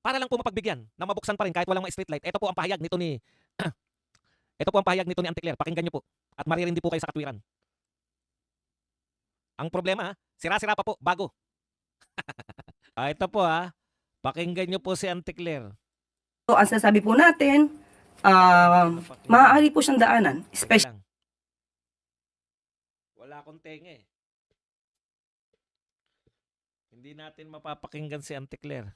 Para lang po mapagbigyan na mabuksan pa rin kahit walang mga street light. Ito po ang pahayag nito ni ito po ang pahayag nito ni Auntie Claire. Pakinggan niyo po at maririndi po kayo sa katwiran. Ang problema, sira-sira pa po bago. Ito po pakinggan niyo po si Auntie Claire. So, ang sasabi po natin, maaari po siyang daanan. Especially wala akong tenga eh. Hindi natin mapapakinggan si Auntie Claire.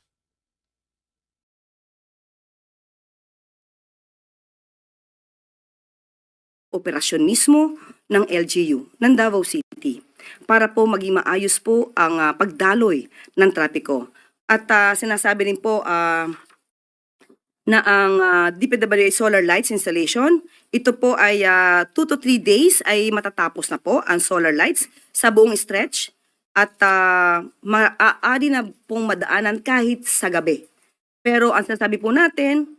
operasyon mismo ng LGU ng Davao City para po maging maayos po ang pagdaloy ng trapiko. At sinasabi rin po na ang DPWH solar lights installation, ito po ay 2 to 3 days ay matatapos na po ang solar lights sa buong stretch at maaari na pong madaanan kahit sa gabi. Pero ang sinasabi po natin,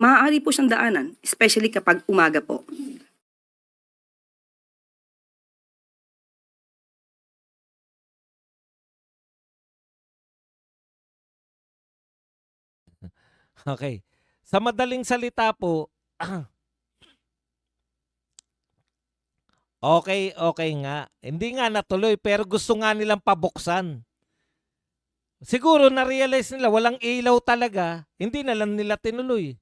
maaari po siyang daanan, especially kapag umaga po. Okay. Sa madaling salita po, okay nga. Hindi nga natuloy pero gusto nga nilang pabuksan. Siguro na-realize nila walang ilaw talaga, hindi na lang nila tinuloy.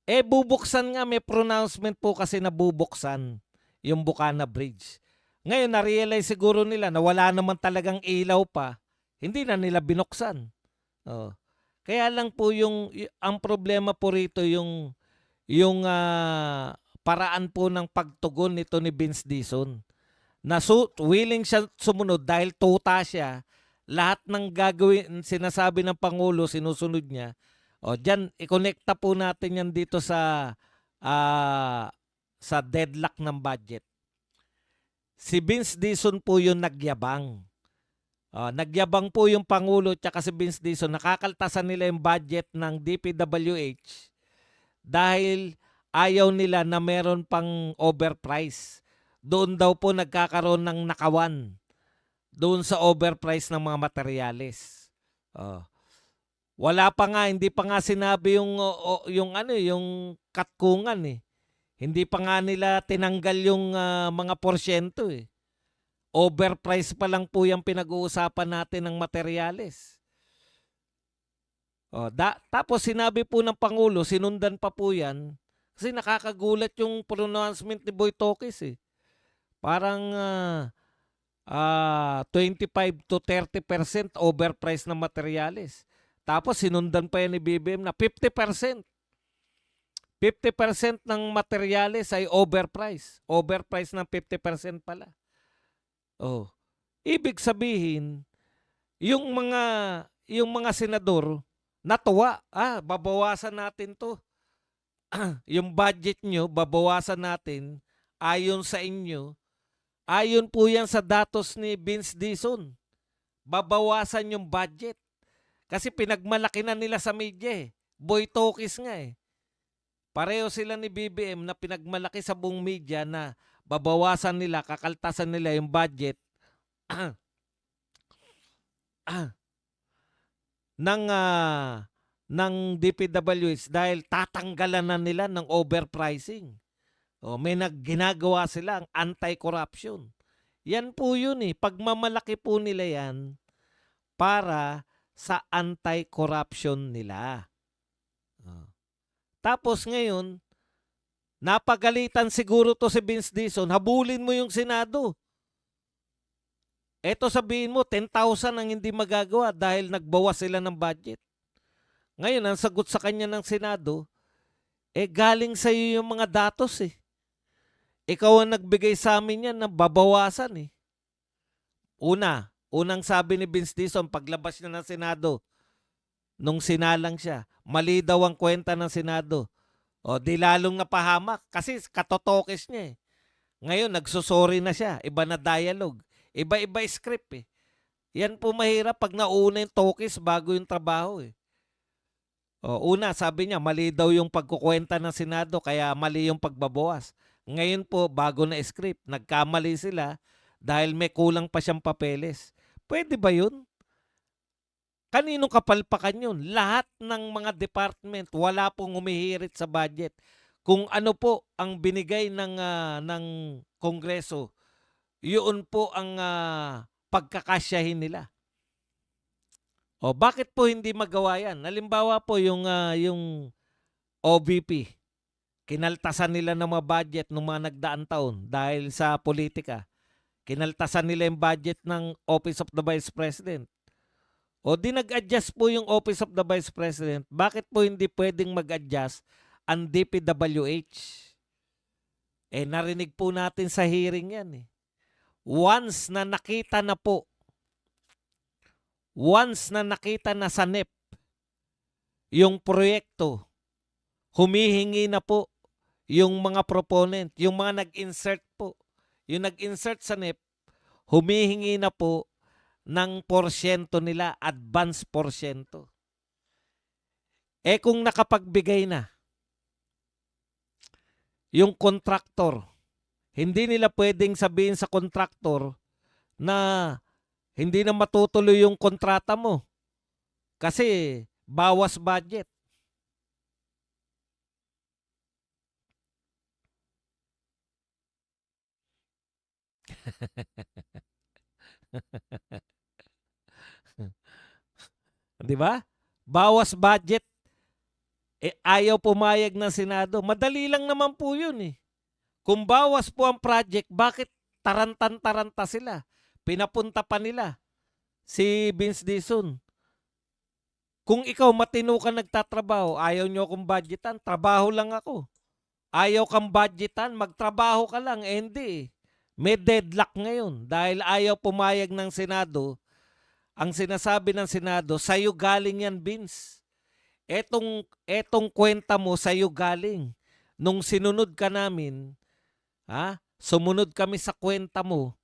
Bubuksan nga, may pronouncement po kasi na bubuksan yung Bukana Bridge. Ngayon na-realize siguro nila na wala naman talagang ilaw pa, hindi na nila binuksan. Oh. Kaya lang po ang problema po rito yung paraan po ng pagtugon nito ni Vince Dizon. Na willing siya sumunod dahil tuta siya. Lahat ng gagawin, sinasabi ng Pangulo, sinusunod niya. O diyan, i-connecta po natin yan dito sa deadlock ng budget. Si Vince Dizon po yung nagyabang. Nagyabang po yung Pangulo at si Vince Dizon. Nakakaltasan nila yung budget ng DPWH dahil ayaw nila na meron pang overprice. Doon daw po nagkakaroon ng nakawan. Doon sa overprice ng mga materyales. Wala pa nga, hindi pa nga sinabi yung katkungan eh. Hindi pa nga nila tinanggal yung mga porsyento eh. Overprice pa lang po yung pinag-uusapan natin ng materyales. Tapos sinabi po ng Pangulo, sinundan pa po yan, kasi nakakagulat yung pronouncement ni Boy Tokis eh. Parang 25 to 30% overprice ng materyales. Tapos sinundan pa yan ni BBM na 50%. 50% ng materyales ay overprice. Overprice ng 50% pala. Ibig sabihin, yung mga senador natuwa, babawasan natin to. Yung budget nyo, babawasan natin ayon sa inyo. Ayon po yan sa datos ni Vince Dizon. Babawasan yung budget. Kasi pinagmalaki na nila sa media eh. Boy Tokis nga eh. Pareho sila ni BBM na pinagmalaki sa buong media na babawasan nila, kakaltasan nila yung budget ng DPWH dahil tatanggalan na nila ng overpricing. May ginagawa silang anti-corruption. Yan po yun eh. Pagmamalaki po nila yan para sa anti-corruption nila. Tapos ngayon, napagalitan siguro to si Vince Dizon, habulin mo yung Senado. Eto sabihin mo, 10,000 ang hindi magagawa dahil nagbawas sila ng budget. Ngayon, ang sagot sa kanya ng Senado, galing sa iyo yung mga datos eh. Ikaw ang nagbigay sa amin yan na babawasan eh. Unang sabi ni Vince Dizon, paglabas niya ng Senado, nung sinalang siya, mali daw ang kwenta ng Senado. Di lalong napahamak kasi katotokis niya eh. Ngayon, nagsusorry na siya. Iba na dialogue. Iba-iba script eh. Yan po mahirap pag nauna yung tokis bago yung trabaho eh. Una, sabi niya, mali daw yung pagkukwenta ng Senado kaya mali yung pagbabawas. Ngayon po, bago na script, nagkamali sila dahil may kulang pa siyang papeles. Pwede ba yun? Kaninong kapalpakan yun? Lahat ng mga department, wala pong humihirit sa budget. Kung ano po ang binigay ng Kongreso, yun po ang pagkakasyahin nila. O bakit po hindi magawa yan? Halimbawa po yung OVP, kinaltasan nila ng mga budget ng mga nagdaang taon dahil sa politika. Kinaltasan nila yung budget ng Office of the Vice President. O di nag-adjust po yung Office of the Vice President. Bakit po hindi pwedeng mag-adjust ang DPWH? Narinig po natin sa hearing yan eh. Once na nakita na sa NEP yung proyekto, humihingi na po yung mga proponent, yung mga nag-insert po. Yung nag-insert sa NEP, humihingi na po ng porsyento nila, advance porsyento. Kung nakapagbigay na yung kontraktor, hindi nila pwedeng sabihin sa kontraktor na hindi na matutuloy yung kontrata mo kasi bawas budget. Di ba? Bawas budget. Ayaw pumayag ng Senado. Madali lang naman po yun eh. Kung bawas po ang project, bakit tarantan-taranta sila? Pinapunta pa nila si Vince Dizon. Kung ikaw matino ka nagtatrabaho, ayaw nyo akong budgetan, trabaho lang ako. Ayaw kang budgetan, magtrabaho ka lang. Hindi. May deadlock ngayon dahil ayaw pumayag ng Senado. Ang sinasabi ng Senado, sa'yo galing yan, Vince. Etong kwenta mo sa'yo galing. Nung sinunod ka namin, sumunod kami sa kwenta mo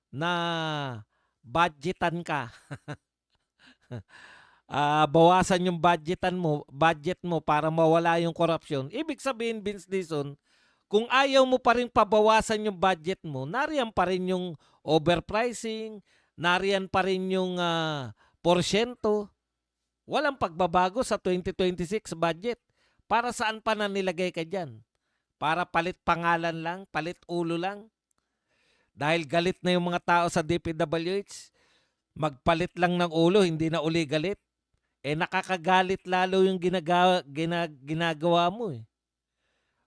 na budgetan ka. Bawasan yung budget mo para mawala yung corruption. Ibig sabihin, Vince Dizon, kung ayaw mo pa rin pabawasan yung budget mo, nariyan pa rin yung overpricing, nariyan pa rin yung porsyento. Walang pagbabago sa 2026 budget. Para saan pa na nilagay ka dyan? Para palit pangalan lang, palit ulo lang? Dahil galit na yung mga tao sa DPWH, magpalit lang ng ulo, hindi na uli galit. Nakakagalit lalo yung ginagawa mo eh.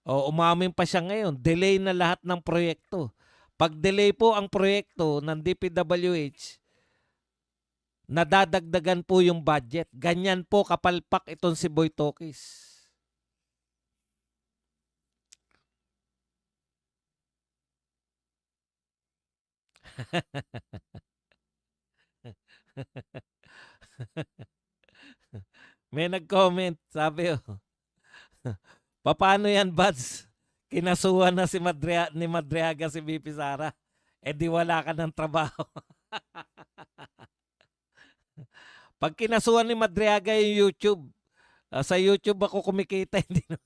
O umamin pa siya ngayon, delay na lahat ng proyekto. Pag delay po ang proyekto ng DPWH, nadadagdagan po yung budget. Ganyan po kapalpak itong si Boy Tokis. May nag-comment, sabi paano yan, Buds? Kinasuhan na ni Madriaga si BP Sara. Di wala ka ng trabaho. Pag kinasuhan ni Madriaga yung YouTube, sa YouTube ako kumikita, hindi na.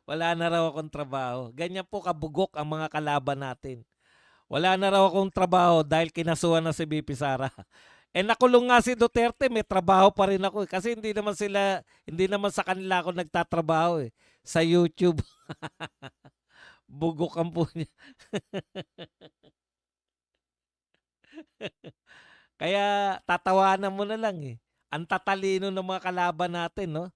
Wala na raw akong trabaho. Ganyan po kabugok ang mga kalaban natin. Wala na raw akong trabaho dahil kinasuhan na si BP Sara. Nakulong nga si Duterte, may trabaho pa rin ako. Kasi hindi naman sa kanila ako nagtatrabaho eh. Sa YouTube. Bugok ang po niya. Kaya tatawanan mo na lang eh. Ang tatalino ng mga kalaban natin, no?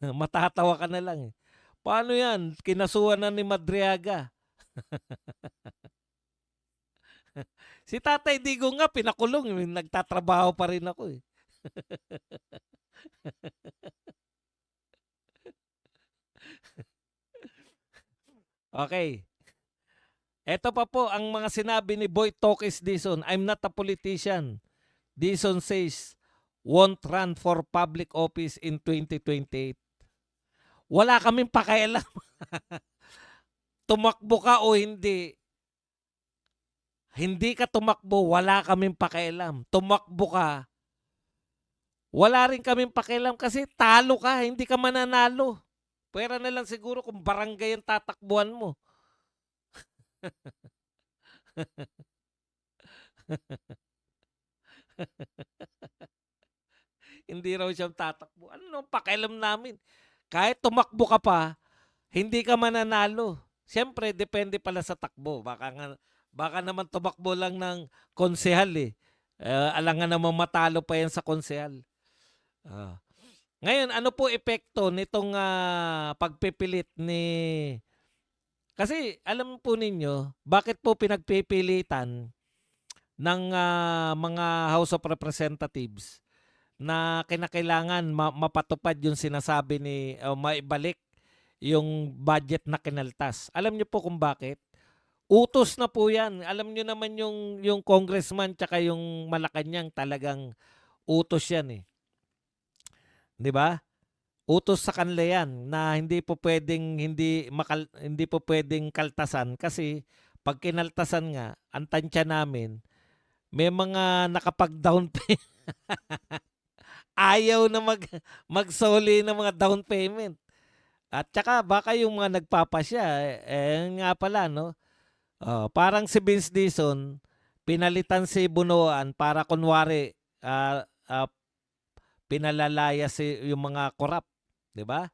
Matatawa ka na lang eh. Paano yan? Kinasuhan na ni Madriaga. Si Tatay Digo nga pinakulong, nagtatrabaho pa rin ako eh. Okay. Ito pa po ang mga sinabi ni Boy Tokis Dizon. I'm not a politician. Dizon says, won't run for public office in 2028. Wala kaming pakialam. Tumakbo ka o hindi. Hindi ka tumakbo, wala kaming pakialam. Tumakbo ka, wala rin kaming pakialam kasi talo ka, hindi ka mananalo. Pwera na lang siguro kung barangay ang tatakbuhan mo. hindi raw siya tatakbo. Ano naman pakialam namin? Kahit tumakbo ka pa, hindi ka mananalo. Siyempre, depende pala sa takbo. Baka naman tumakbo lang ng konsehal eh. Alangan naman matalo pa yan sa konsehal. Ah. Ngayon, ano po epekto nitong pagpipilit ni... Kasi alam po ninyo, bakit po pinagpipilitan ng mga House of Representatives na kinakailangan mapatupad yung sinasabi ni maibalik yung budget na kinaltas. Alam niyo po kung bakit? Utos na po 'yan. Alam niyo naman yung congressman tsaka yung Malacanang talagang utos 'yan eh. 'Di ba? Utos sa kanila 'yan na hindi po pwedeng hindi po pwedeng kaltasan kasi pag kinaltasan nga, ang tansya namin may mga nakapag-down pay. Ayaw na magsoli ng mga down payment. At saka baka yung mga nagpapasya, nga pala, no? Parang si Vince Dizon, pinalitan si Bunoan para kunwari pinalalaya yung mga korap. 'Di ba?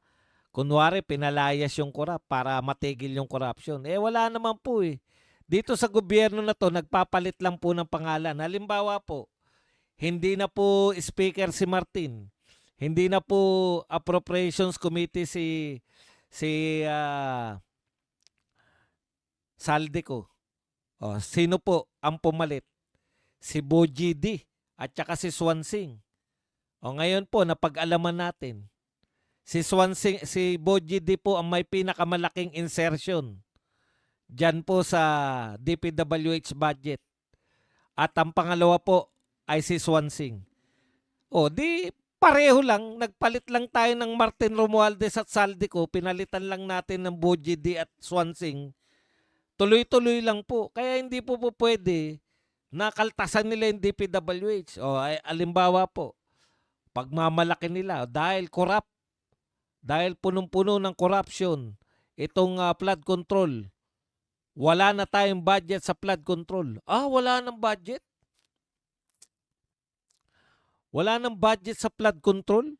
Kunwari pinalayas yung korap para matigil yung corruption. Wala naman po eh. Dito sa gobyerno na to, nagpapalit lang po ng pangalan. Halimbawa po, hindi na po speaker si Martin. Hindi na po appropriations committee si Saldico. Sino po ang pumalit? Si Boji D at saka si Swansing. Ngayon po napag-alaman natin. Si Swansing, si Boji D po ang may pinakamalaking insertion diyan po sa DPWH budget. At ang pangalawa po ay si Swansing. Di pareho lang, nagpalit lang tayo ng Martin Romualdez at Saldico, pinalitan lang natin ng Boji D at Swansing. Tuloy-tuloy lang po. Kaya hindi po pwede na kaltasan nila yung DPWH. Alimbawa po, pagmamalaki nila dahil corrupt, dahil punong-puno ng corruption, itong flood control. Wala na tayong budget sa flood control. Wala nang budget? Wala nang budget sa flood control?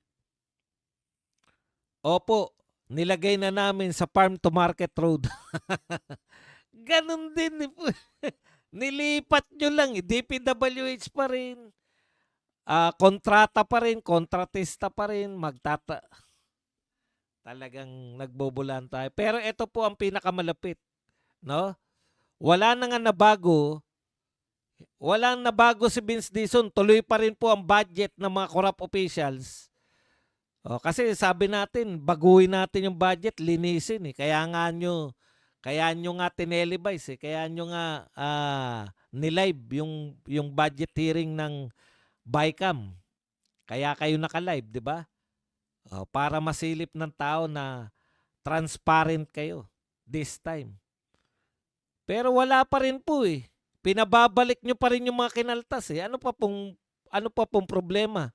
Opo, nilagay na namin sa farm to market road. Ganon din eh po. Nilipat nyo lang eh. DPWH pa rin. Kontrata pa rin, kontratista pa rin, talagang nagbobolan tayo. Pero ito po ang pinakamalapit, no? Wala na nga nabago. Walang nabago si Vince Dizon. Tuloy pa rin po ang budget ng mga corrupt officials. Kasi sabi natin, baguhin natin yung budget, linisin eh. Kaya nyo nga tinelevise eh. Kaya nyo nga nilive yung budget hearing ng BICAM. Kaya kayo naka-live, di ba? Para masilip ng tao na transparent kayo this time. Pero wala pa rin po eh. Pinababalik nyo pa rin yung mga kinaltas eh. Ano pa pong problema?